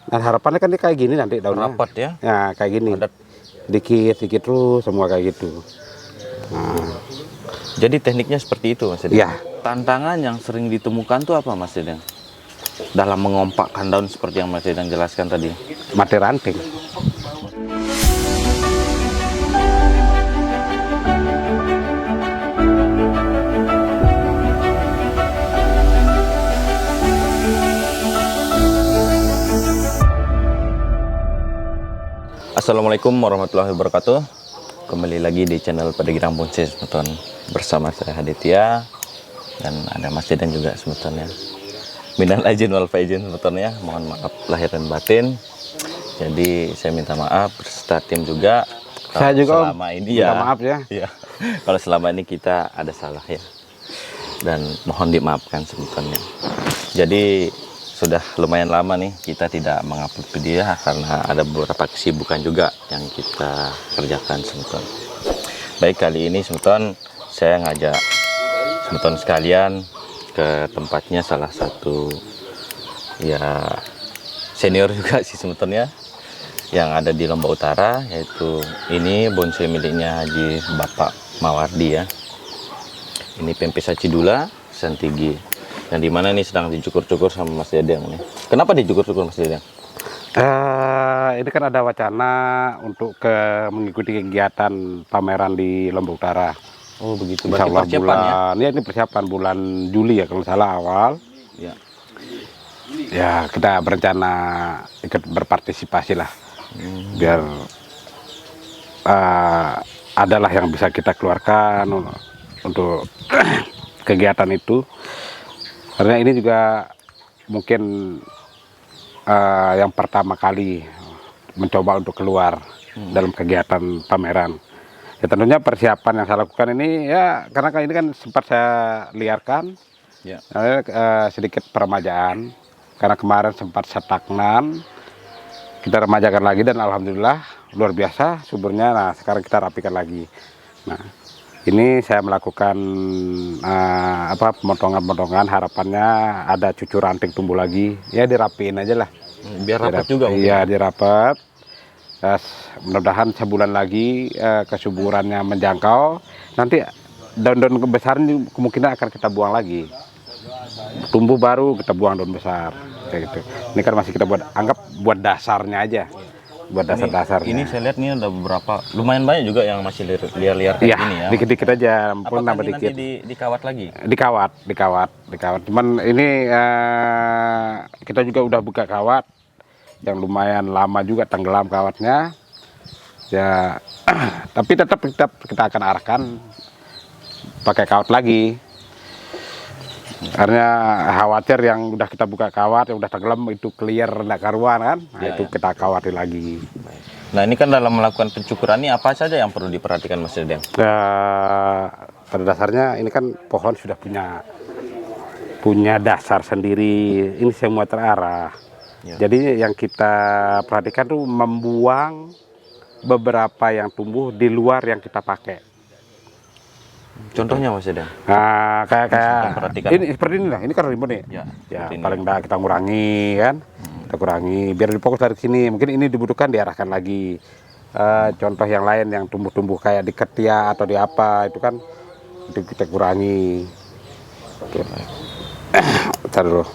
Nah harapannya kan dia kayak gini nanti daunnya. Rapat ya? Ya kayak gini. Padat. Dikit terus semua kayak gitu. Nah, Jadi tekniknya seperti itu Mas Dedeng. ya. Tantangan yang sering ditemukan tuh apa Mas Dedeng? Dalam mengompakkan daun seperti yang Mas Dedeng jelaskan tadi. Mati ranting. Assalamualaikum warahmatullahi wabarakatuh. Kembali lagi di channel Pedagang Bonsai Semeton. Bersama saya Aditya dan ada Mas Dedeng juga sebetulnya. Minal aizin wal faizin sebetulnya. Mohon maaf lahir dan batin. Jadi saya minta maaf beserta tim juga. Saya juga selama ini minta ya. maaf ya. Iya. Kalau selama ini kita ada salah ya. Dan mohon dimaafkan sebetulnya. Jadi sudah lumayan lama nih kita tidak mengupload video karena ada beberapa kesibukan juga yang kita kerjakan sebetulnya. Baik, kali ini sebetulnya saya ngajak sebetulnya sekalian ke tempatnya salah satu ya senior juga sih sebetulnya yang ada di Lombok Utara, yaitu ini bonsai miliknya Haji Bapak Mawardi ya. Ini Pempesa Cidula Santigi. Yang dimana nih sedang dicukur-cukur sama Mas Dedeng nih. Kenapa dicukur-cukur Mas Dedeng? Ini kan ada wacana untuk mengikuti kegiatan pameran di Lombok Utara. Oh begitu. Insya Berarti Allah persiapan bulan, ya ini persiapan bulan Juli ya kalau salah awal. ya. Ya kita berencana ikut berpartisipasi lah. Biar adalah yang bisa kita keluarkan untuk kegiatan itu. Karena ini juga mungkin yang pertama kali mencoba untuk keluar dalam kegiatan pameran. Ya tentunya persiapan yang saya lakukan ini ya karena ini kan sempat saya liarkan Ya. sedikit peremajaan karena kemarin sempat stagnan. Kita remajakan lagi dan alhamdulillah luar biasa suburnya. Nah sekarang kita rapikan lagi. Nah ini saya melakukan pemotongan-pemotongan, harapannya ada cucu ranting tumbuh lagi, ya dirapiin aja lah. Biar rapat juga. Iya dirapat. Mudah-mudahan sebulan lagi kesuburannya menjangkau. Nanti daun-daun besar ini kemungkinan akan kita buang lagi. Tumbuh baru kita buang daun besar, kayak gitu. Ini kan masih kita buat dasarnya aja. Buat dasar-dasarnya. Ini saya lihat nih ada beberapa, lumayan banyak juga yang masih liar-liar kayak gini ya. Dikit-dikit aja, pun nambah ini dikit. nanti dikawat lagi? Dikawat. Cuman ini kita juga udah buka kawat yang lumayan lama juga tenggelam kawatnya. Ya, tapi tetap kita akan arahkan pakai kawat lagi. Karena khawatir yang udah kita buka kawat, yang udah tenggelam itu clear enggak karuan kan. Nah, itu kita khawatir lagi. Nah, ini kan dalam melakukan pencukuran ini apa saja yang perlu diperhatikan Mas Dedeng? Pada dasarnya ini kan pohon sudah punya dasar sendiri. Ini semua terarah. Ya. Jadi yang kita perhatikan tuh membuang beberapa yang tumbuh di luar yang kita pakai. Contohnya Mas Dedeng? Nah, kayak ini seperti ini lah. Ini kan rimbun nih. Ya paling enggak kita kurangi kan. Kita kurangi biar difokus dari sini. Mungkin ini dibutuhkan diarahkan lagi. Contoh yang lain yang tumbuh-tumbuh kayak di ketiak atau di apa itu kan itu kita kurangi. Bentar dulu.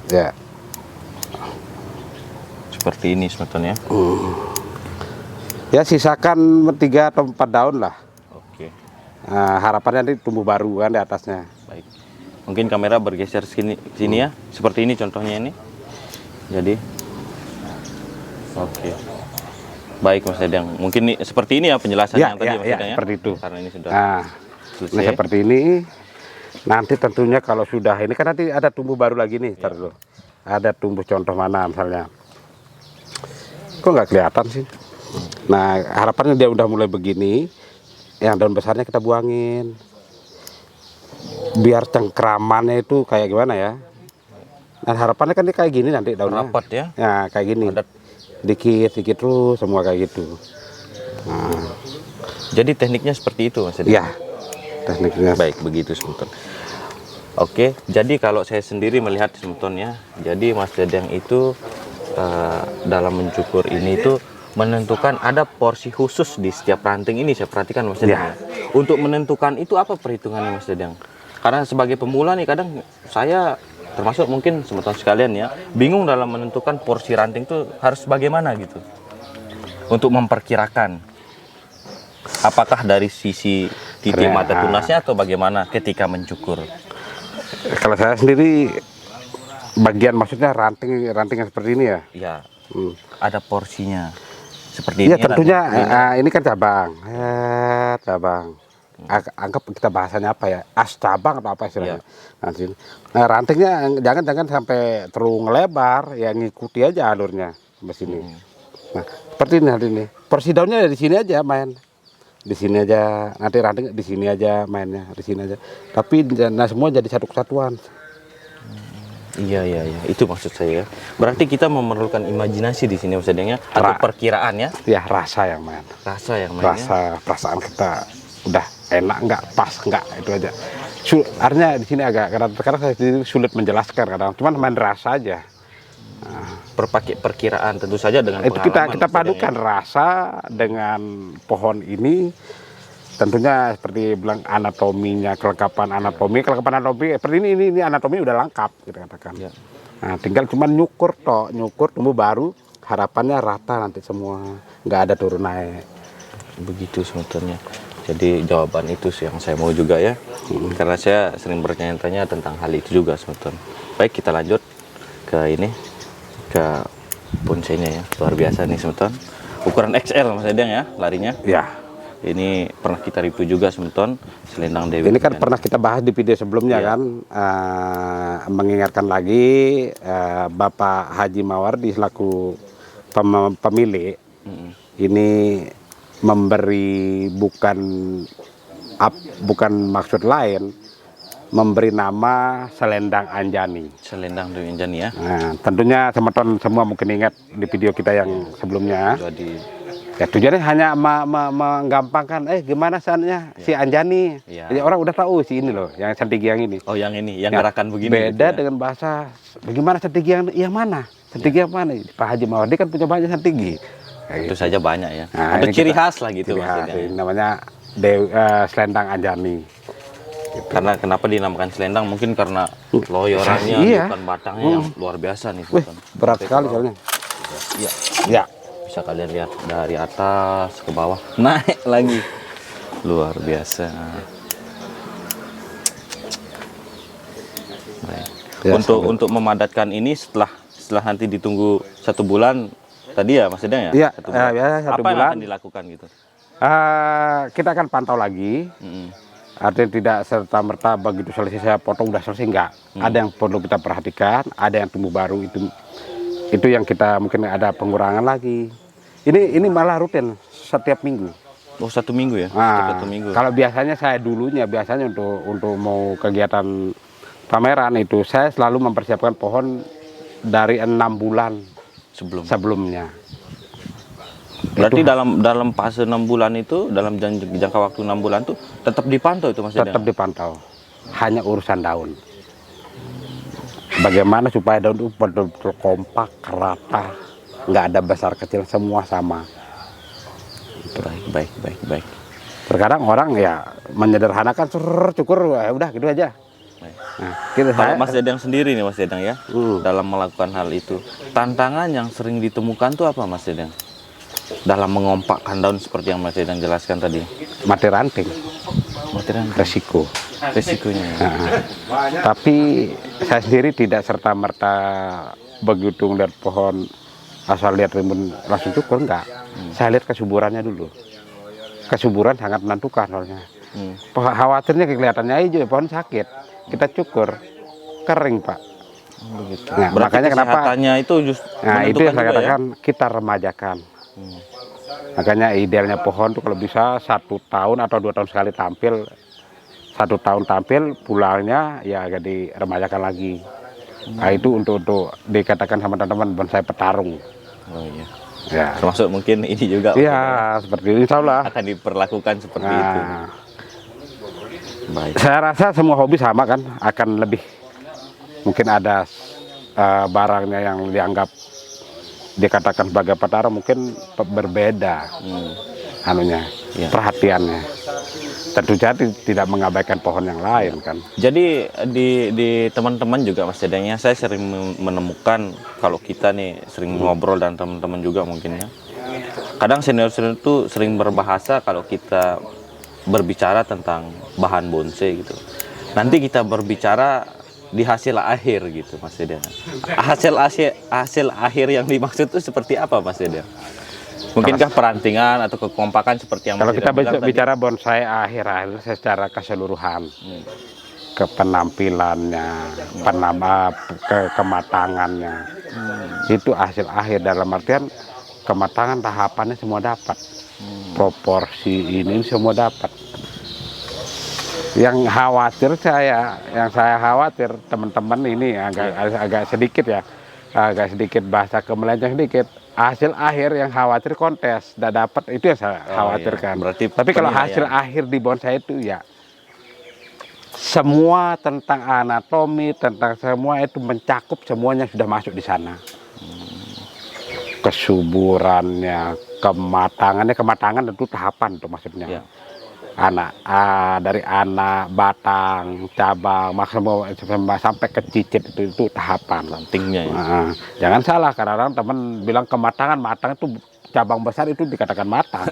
Ya. Seperti ini sebetulnya. Ya sisakan 3 atau 4 daun lah. Oke. Nah, harapannya nanti tumbuh baru kan di atasnya. Baik. Mungkin kamera bergeser sini ya. Seperti ini contohnya ini. Jadi oke. Baik Mas Dedeng. Mungkin seperti ini ya penjelasannya yang tadi Mas Dedeng ya. Seperti itu. Karena ini sudah selesai. Nah, seperti ini. Nanti tentunya kalau sudah ini kan nanti ada tumbuh baru lagi nih, ntar dulu. Ada tumbuh contoh mana misalnya. Kok nggak kelihatan sih? Nah, harapannya dia udah mulai begini. Yang daun besarnya kita buangin biar cengkramannya itu kayak gimana ya. Nah harapannya kan dia kayak gini nanti daunnya rapat ya. Ya kayak gini. Dikit terus semua kayak gitu. Nah. Jadi tekniknya seperti itu Mas Dedeng? Ya tekniknya. Baik begitu sebetulnya. Oke, jadi kalau saya sendiri melihat sebetulnya, jadi Mas Dedeng itu dalam mencukur ini itu menentukan ada porsi khusus di setiap ranting ini, saya perhatikan Mas Dedang. Untuk menentukan itu apa perhitungannya Mas Dedang? Karena sebagai pemula nih kadang saya termasuk mungkin teman-teman sekalian ya bingung dalam menentukan porsi ranting itu harus bagaimana gitu untuk memperkirakan apakah dari sisi titik mata tunasnya atau bagaimana ketika mencukur. Kalau saya sendiri bagian maksudnya ranting yang seperti ini ya. Ya, ada porsinya seperti Iya ini. tentunya ini kan cabang, cabang. Anggap kita bahasanya apa ya, as cabang atau apa istilahnya. Nah, rantingnya jangan sampai terlalu ngelebar, ya ngikuti aja alurnya sampai sini. Nah seperti ini hari ini, porsi daunnya di sini aja main, di sini aja, nanti ranting di sini aja mainnya, di sini aja. Tapi nah semua jadi satu kesatuan. Iya, itu maksud saya. Berarti kita memerlukan imajinasi di sini maksudnya atau perkiraan ya? Ya rasa yang main. Rasa yang main. Perasaan kita udah enak nggak, pas nggak, itu aja. Artinya di sini agak kadang saya sendiri sulit menjelaskan kadang, cuman main rasa aja. Perkiraan tentu saja dengan itu kita padukan rasa dengan pohon ini. Tentunya seperti bilang anatominya, kelengkapan anatomi seperti ini anatomi udah lengkap kita katakan. Ya. Nah, tinggal cuman nyukur tumbuh baru, harapannya rata nanti semua, nggak ada turun naik. Begitu sebetulnya. Jadi jawaban itu sih yang saya mau juga ya, karena saya sering bertanya-tanya tentang hal itu juga sebetulnya. Baik, kita lanjut ke ini, ke bonsainya ya, luar biasa nih sebetulnya. Ukuran XL Mas Dedang ya, larinya. Ya. Ini pernah kita review juga sebetulnya Selendang Dewi. Ini kan pernah kita bahas di video sebelumnya kan, mengingatkan lagi Bapak Haji Mawardi selaku pemilik ini memberi bukan maksud lain, memberi nama Selendang Anjani. Selendang Dewi Anjani ya. Nah, tentunya teman-teman semua mungkin ingat di video kita yang sebelumnya. Ya tujuannya hanya menggampangkan, gimana seandainya si Anjani. Jadi orang udah tahu si ini loh, yang Santigi yang ini. Oh yang ini, yang gerakan begini. Beda gitu dengan bahasa, bagaimana Santigi yang mana? Santigi yang mana? Pak Haji Mawardi kan punya banyak Santigi. Tentu saja banyak ya. Nah, ada ciri khas lah gitu maksudnya. Namanya Selendang Anjani. Gitu. Karena kenapa dinamakan selendang? Mungkin karena loyorannya, bukan batangnya yang luar biasa nih. Berat sekali soalnya. Iya. Ya. Bisa kalian lihat dari atas ke bawah, naik lagi, luar biasa. Untuk memadatkan ini setelah nanti ditunggu 1 bulan tadi ya Mas Dedang ya? Iya. 1 bulan. Apa yang akan dilakukan gitu? Kita akan pantau lagi. Artinya tidak serta-merta begitu selesai saya potong udah selesai, enggak. Ada yang perlu kita perhatikan, ada yang tumbuh baru, itu yang kita mungkin ada pengurangan lagi. Ini malah rutin setiap minggu. Oh 1 minggu ya? Nah, 1 minggu. Kalau biasanya saya biasanya untuk mau kegiatan pameran itu saya selalu mempersiapkan pohon dari 6 bulan sebelumnya. Berarti dalam fase 6 bulan itu, dalam jangka waktu 6 bulan itu tetap dipantau itu Mas Dedang? Tetap dipantau. Hanya urusan daun. Bagaimana supaya daun itu betul-betul kompak, rata, nggak ada besar kecil, semua sama. Baik. Terkadang orang ya menyederhanakan, cukur, udah gitu aja. Nah, kalau Mas Dedang sendiri nih Mas Dedang ya, dalam melakukan hal itu, tantangan yang sering ditemukan tuh apa Mas Dedang? Dalam mengompakkan daun seperti yang Mas Dedang jelaskan tadi. Mati ranting. Resikonya. Tapi saya sendiri tidak serta-merta begitu ngeliat pohon asal lihat rimbun langsung cukur, enggak. Saya lihat kesuburannya dulu. Kesuburan sangat menentukan soalnya. Khawatirnya kelihatannya hijau, pohon sakit. Kita cukur, kering Pak. Begitu. Nah, makanya kenapa? Itu itu yang saya katakan ya? Kita remajakan. Makanya idealnya pohon tuh kalau bisa 1 tahun atau 2 tahun sekali tampil. 1 tahun tampil, pulangnya ya jadi remajakan lagi. Nah itu untuk dikatakan sama teman-teman bonsai petarung. Oh iya. Ya. Termasuk mungkin ini juga. Iya, seperti ini insya Allah. Akan diperlakukan seperti itu. Baik. Saya rasa semua hobi sama kan, akan lebih mungkin ada barangnya yang dianggap dikatakan sebagai petara mungkin berbeda anunya, Ya. perhatiannya. Tentu saja tidak mengabaikan pohon yang lain kan. Jadi di teman-teman juga Mas Dedengnya, saya sering menemukan kalau kita nih sering ngobrol dan teman-teman juga mungkin ya. Kadang senior-senior itu sering berbahasa kalau kita berbicara tentang bahan bonsai gitu. Nanti kita berbicara di hasil akhir gitu Mas Dedeng. Hasil akhir yang dimaksud itu seperti apa Mas Dedeng? Mungkinkah perantingan atau kekompakan seperti yang Kalau Mas kita Dedeng bilang tadi? bicara bonsai akhir-akhir secara keseluruhan, ke penampilannya, kematangannya, itu hasil akhir dalam artian kematangan tahapannya semua dapat, proporsi ini semua dapat. Yang saya khawatir teman-teman ini agak sedikit ya, agak sedikit bahasa kemelenceng sedikit. Hasil akhir yang khawatir kontes, tidak dapat, itu yang saya khawatirkan. Berarti tapi kalau penilaian. hasil akhir di bonsai itu ya semua tentang anatomi, tentang semua itu mencakup, semuanya sudah masuk di sana. Kesuburannya, kematangan itu tahapan tuh maksudnya. Ya. Dari anak, batang, cabang, maksimal sampai ke cicit itu tahapan. Rantingnya ya. Jangan salah, kadang-kadang teman bilang kematangan, matang itu cabang besar itu dikatakan matang.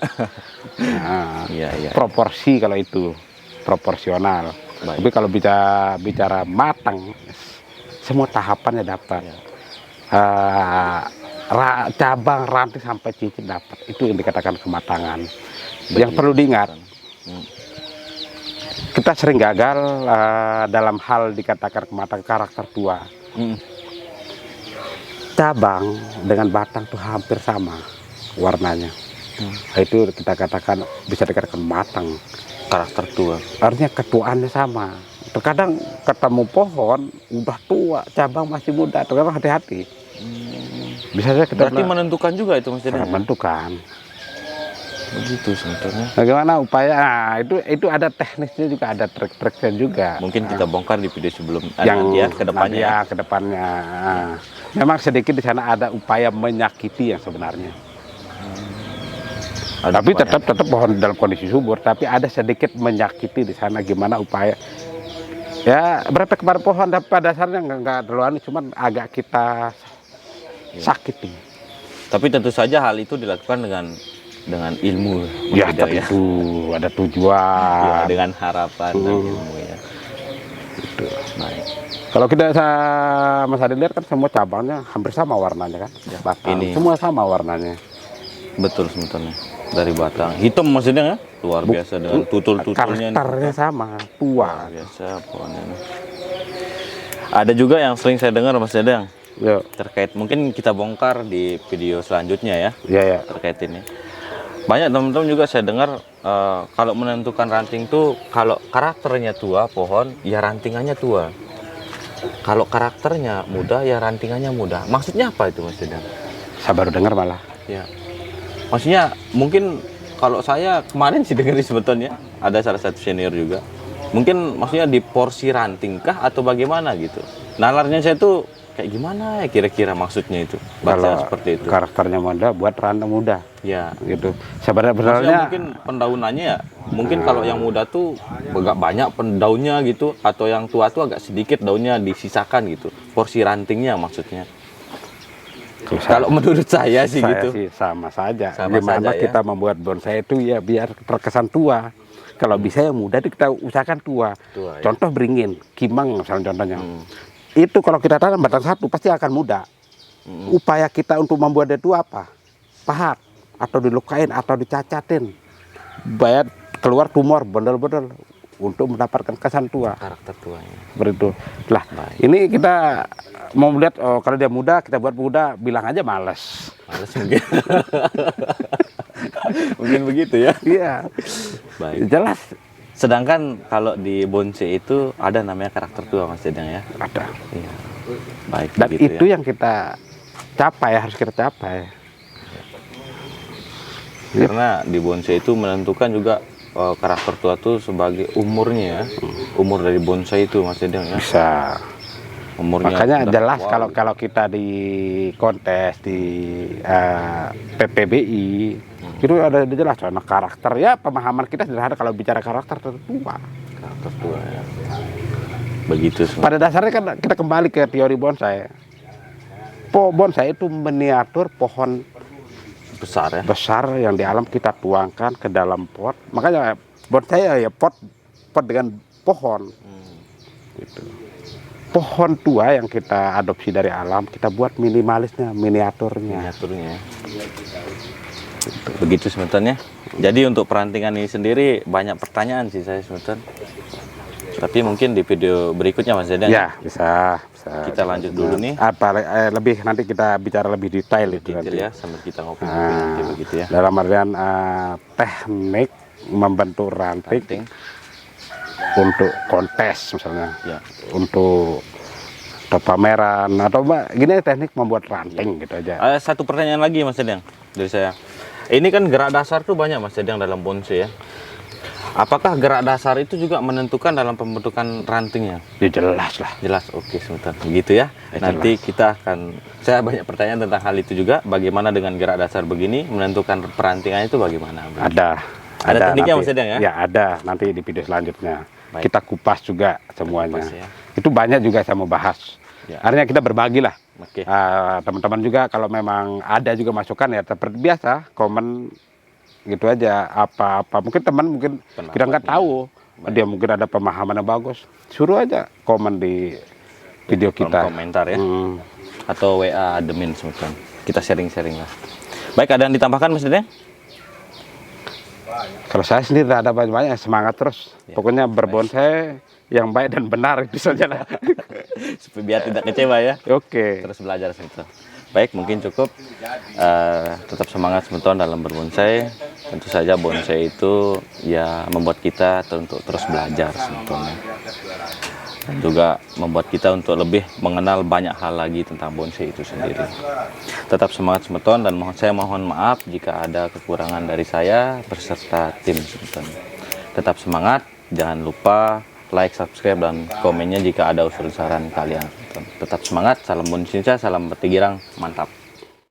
Iya. Proporsi kalau itu proporsional. Baik. Tapi kalau bicara matang, semua tahapannya dapat. Cabang, ranting sampai cicit dapat. Itu yang dikatakan kematangan. Yang perlu diingat, kita sering gagal dalam hal dikatakan kematangan karakter tua. Cabang dengan batang tuh hampir sama warnanya. Itu kita katakan, bisa dikatakan matang. Karakter tua. Artinya ketuaannya sama. Terkadang ketemu pohon udah tua, cabang masih muda. Terkadang hati-hati. Bisa saja kita Berarti menentukan juga itu Mas Dedeng. menentukan. Begitu sebetulnya. Bagaimana upaya? Nah, itu ada teknisnya juga, ada trik-triknya juga. Mungkin kita bongkar di video sebelum Yang ya ke depannya. ya, ke depannya. Memang sedikit di sana ada upaya menyakiti yang sebenarnya. Tapi tetap pohon dalam kondisi subur, tapi ada sedikit menyakiti di sana, gimana upaya. Ya, berapa kepada pohon pada dasarnya nggak terlalu aneh, cuman agak kita sakiti. Tapi tentu saja hal itu dilakukan dengan ilmu. Ya, Mas Dedeng, tentu ada tujuan. Ya, dengan harapan dan ilmu ya. Itu. Baik. Kalau kita Mas Adi lihat kan semua cabangnya hampir sama warnanya kan. Ya, Batang, ini. semua sama warnanya. Betul sebetulnya. Dari batang hitam maksudnya ya? Luar biasa dengan tutul-tutulnya. Karakternya sama, tua. Biasa pohonnya. Ada juga yang sering saya dengar Mas Dedeng Ya, terkait, mungkin kita bongkar di video selanjutnya ya, ya. terkait ini. Banyak teman-teman juga saya dengar kalau menentukan ranting tuh, kalau karakternya tua pohon, ya rantingannya tua. Kalau karakternya muda, ya rantingannya muda. Maksudnya apa itu Mas Dedeng? Saya baru dengar malah. Ya. Maksudnya mungkin kalau saya kemarin sih dengar sebetulnya ada salah satu senior juga. Mungkin maksudnya di porsi ranting kah atau bagaimana gitu. Nalarnya saya tuh kayak gimana ya kira-kira maksudnya itu. Baca Kalau seperti itu. karakternya muda, buat ranting muda. Ya. Gitu. Maksudnya Sebenarnya mungkin pendaunannya ya. Mungkin kalau yang muda tuh agak banyak daunnya gitu, atau yang tua tuh agak sedikit daunnya disisakan gitu. Porsi rantingnya maksudnya. Kalau menurut saya sih gitu. sih sama saja. Sama Gimana saja, ya. kita membuat bonsai itu ya biar terkesan tua. Kalau bisa yang muda itu kita usahakan tua. Tua, ya. Contoh beringin, kimang misalnya contohnya. Itu kalau kita tanam batang satu pasti akan muda. Upaya kita untuk membuat dia tua apa? Pahat atau dilukain atau dicacatin. Bayar keluar tumor bener-bener untuk mendapatkan kesan tua. Karakter tuanya. Begitu. Lah, Baik. ini kita mau melihat kalau dia muda, kita buat muda, bilang aja males. Males mungkin. Mungkin begitu ya. Iya. Baik. Jelas Sedangkan kalau di bonsai itu ada namanya karakter tua Mas Dedeng ya. ada. Iya. Baik. Dan begitu itu ya. yang kita capai, harus kita capai. Karena di bonsai itu menentukan juga karakter tua tuh sebagai umurnya ya. Umur dari bonsai itu Mas Dedeng ya. Bisa. Umurnya Makanya udah jelas tua gitu. kalau kita di kontes di PPBI itu ada jelas soal karakter ya, pemahaman kita sederhana kalau bicara karakter tertua. Karakter tua ya. Begitu semua. Pada dasarnya kan kita kembali ke teori bonsai. Bonsai itu miniatur pohon Besar ya. besar yang di alam kita tuangkan ke dalam pot. Makanya bonsai ya pot dengan pohon. Gitu. Pohon tua yang kita adopsi dari alam, kita buat minimalisnya, miniaturnya. Miniaturnya. Begitu sebenarnya. Jadi untuk perantingan ini sendiri banyak pertanyaan sih saya sebenarnya. Tapi mungkin di video berikutnya Mas Dedang. Ya, bisa. Kita lanjut dulu nih. Lebih nanti kita bicara lebih detail itu Detail nanti. ya sambil kita ngopi-ngopi nanti begitu ya. Dalam artian teknik membentuk ranting untuk kontes misalnya, Ya. untuk pameran atau gini teknik membuat ranting gitu aja. Ada satu pertanyaan lagi Mas Dedang dari saya. Ini kan gerak dasar tuh banyak Mas Dedang dalam bonsai ya. Apakah gerak dasar itu juga menentukan dalam pembentukan rantingnya? Ya jelas lah. Jelas, oke sebentar. Begitu ya. Nanti kita akan, saya banyak pertanyaan tentang hal itu juga. Bagaimana dengan gerak dasar begini menentukan perantingannya itu bagaimana? Ada tekniknya nanti, Mas Dedang ya? Ya ada nanti di video selanjutnya. Baik. Kita kupas juga semuanya. Kupas, ya. Itu banyak juga saya mau bahas. Ya. Artinya kita berbagi lah. Oke. Teman-teman juga kalau memang ada juga masukan ya seperti biasa komen gitu aja, apa mungkin teman kita nggak tahu. Dia mungkin ada pemahaman yang bagus, suruh aja komen di video kita. Komentar ya. Atau WA admin sebentar. Kita sharing-sharing lah. Baik, ada yang ditambahkan Mas Dedang? Kalau saya sendiri tidak ada banyak-banyak, semangat terus. Ya, Pokoknya berbonsai yang baik dan benar itu saja lah. Supaya biar tidak kecewa ya. Oke. Terus belajar sebentar. Baik, mungkin cukup. Tetap semangat sebentar dalam berbonsai. Tentu saja bonsai itu ya membuat kita untuk terus belajar sebetulnya. Dan juga membuat kita untuk lebih mengenal banyak hal lagi tentang bonsai itu sendiri. Tetap semangat semeton dan saya mohon maaf jika ada kekurangan dari saya beserta tim semeton. Tetap semangat, jangan lupa like, subscribe, dan komennya jika ada usul saran kalian. Tetap semangat, salam bonsai, salam bertigirang, mantap.